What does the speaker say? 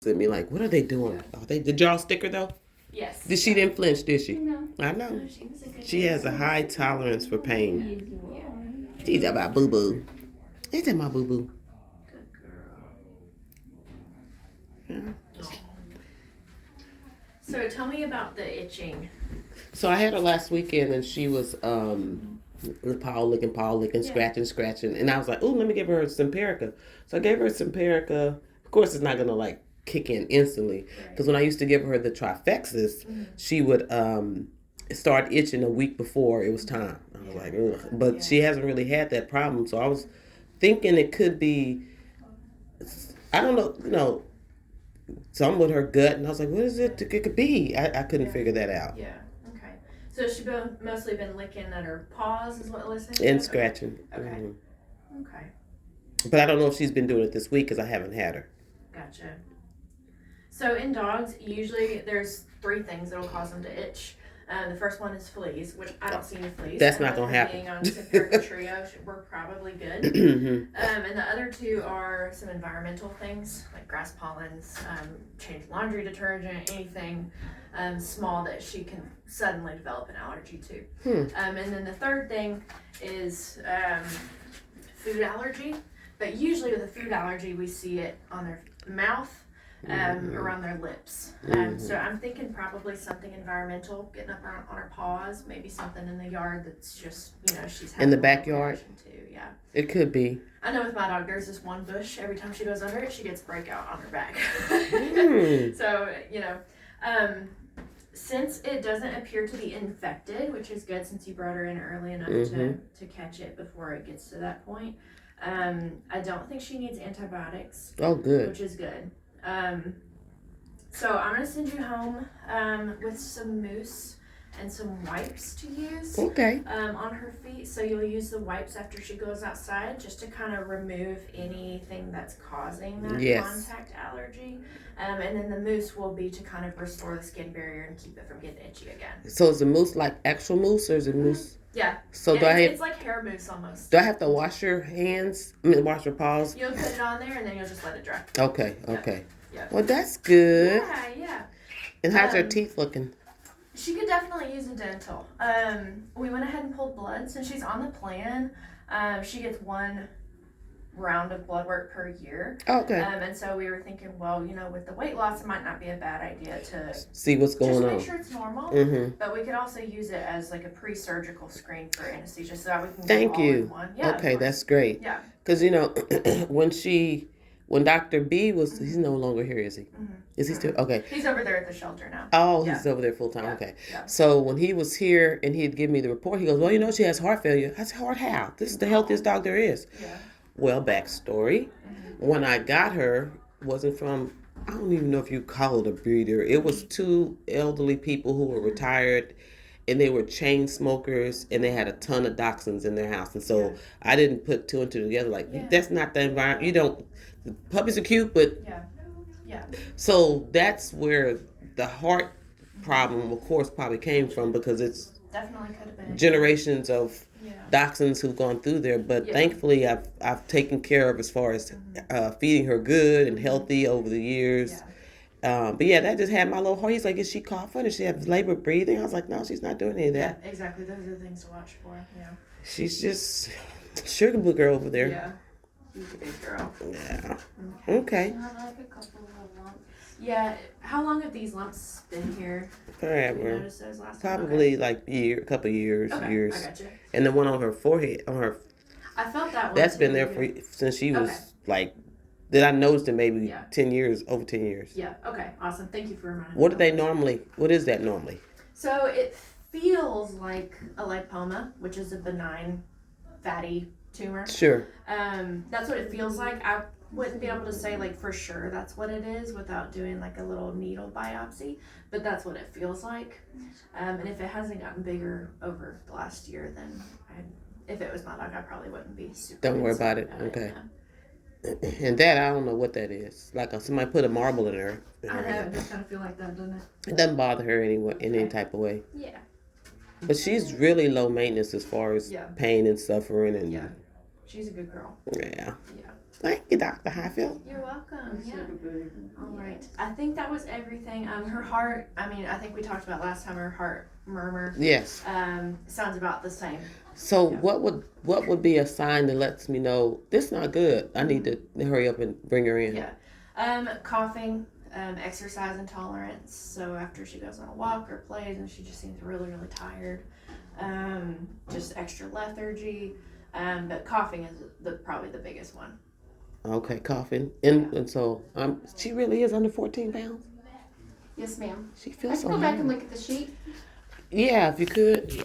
at me like, what are they doing? Did y'all stick her though? Yes. She didn't flinch, did she? No. I know. No, she was a good She has a high tolerance for pain. She's about boo boo. Is that my boo boo? Good girl. Yeah. So tell me about the itching. So I had her last weekend, and she was paw licking, scratching, and I was like, "Ooh, let me give her some Simparica." So I gave her some Simparica. Of course, it's not gonna like kick in instantly because when I used to give her the Trifexis, she would start itching a week before it was time. I was like, ugh. But she hasn't really had that problem, so I was thinking it could be, I don't know, something with her gut, and I was like, what is it? It could be. I couldn't figure that out. Yeah. Okay. So she's mostly been licking at her paws, is what Alyssa said? And scratching. Okay. Mm-hmm. Okay. But I don't know if she's been doing it this week because I haven't had her. Gotcha. So in dogs, usually there's 3 things that'll cause them to itch. The first one is fleas, which I don't see any fleas. That's not going to happen. Being on Simparica Trio, we're probably good. Mm-hmm. And the other 2 are some environmental things, like grass pollens, change laundry detergent, anything small that she can suddenly develop an allergy to. And then the third thing is food allergy. But usually with a food allergy, we see it on their mouth, around their lips. So I'm thinking probably something environmental, getting up on her paws, maybe something in the yard that's just, she's having in the backyard too. Yeah, it could be. I know with my dog, there's this one bush. Every time she goes under it, she gets breakout on her back. So since it doesn't appear to be infected, which is good since you brought her in early enough to catch it before it gets to that point. I don't think she needs antibiotics. Oh, good. Which is good. So I'm going to send you home with some mousse and some wipes to use on her feet. So you'll use the wipes after she goes outside just to kind of remove anything that's causing that contact allergy. And then the mousse will be to kind of restore the skin barrier and keep it from getting itchy again. So is the mousse like actual mousse or is it mousse? Yeah. So it's like hair mousse almost. Do I have to wash your hands? I mean, wash your paws? You'll put it on there and then you'll just let it dry. Okay. Yeah. Well, that's good. Yeah. And how's her teeth looking? She could definitely use a dental. We went ahead and pulled blood. Since she's on the plan, she gets 1 round of blood work per year. Okay. And so we were thinking, well, with the weight loss, it might not be a bad idea to see what's going on. Just make sure it's normal. But we could also use it as like a pre-surgical screen for anesthesia, so that we can get all in one. Yeah, okay, that's great. Yeah. Because when Dr. B was, he's no longer here, is he? Is he still? Okay. He's over there at the shelter now. Oh, he's over there full time. Yeah. Okay. Yeah. So when he was here and he'd give me the report, he goes, well, she has heart failure. I said, heart how? This is the healthiest dog there is. Yeah. Well, backstory. When I got her, wasn't from, I don't even know if you call it a breeder. It was 2 elderly people who were retired and they were chain smokers and they had a ton of dachshunds in their house. And so I didn't put 2 and 2 together. Like, that's not the environment. The puppies are cute, but. Yeah. So that's where the heart problem, of course, probably came from because it's definitely could have been generations of dachshunds who've gone through there. But thankfully, I've taken care of as far as feeding her good and healthy over the years. But that just had my little heart. He's like, is she coughing? Does she have labored breathing? I was like, no, she's not doing any of that. Yeah, exactly. Those are the things to watch for. Yeah. She's just sugar blue girl over there. Yeah. She's a big girl. Yeah. Okay. Like a couple of lumps. Yeah. How long have these lumps been here? Forever. Notice those last Probably like a couple of years. Okay, years. I gotcha. And the one on her forehead, I felt that one. That's been there since she was like. Then I noticed it maybe 10 years, over 10 years. Yeah. Okay. Awesome. Thank you for reminding me. What is that normally? So it feels like a lipoma, which is a benign fatty tumor. Sure. That's what it feels like. I wouldn't be able to say like for sure that's what it is without doing like a little needle biopsy, but that's what it feels like. And if it hasn't gotten bigger over the last year, then if it was my dog, I probably wouldn't be super. Don't worry about it. Okay. And that, I don't know what that is. Like somebody put a marble in her. I know, it does kind of feel like that, doesn't it? It doesn't bother her in any type of way. Yeah. But she's really low maintenance as far as pain and suffering. And she's a good girl. Yeah. Thank you, Dr. Highfield. You're welcome. Yeah. All right. I think that was everything. Her heart, I think we talked about last time, her heart murmur Yes. sounds about the same. So what would be a sign that lets me know this not good? I need to hurry up and bring her in. Yeah. Coughing, exercise intolerance. So after she goes on a walk or plays and she just seems really, really tired. Just extra lethargy. But coughing is probably the biggest one. Okay, coughing. And so she really is under 14 pounds? Yes, ma'am. She I feels can so go back and high. look at the sheet. Yeah, if you could.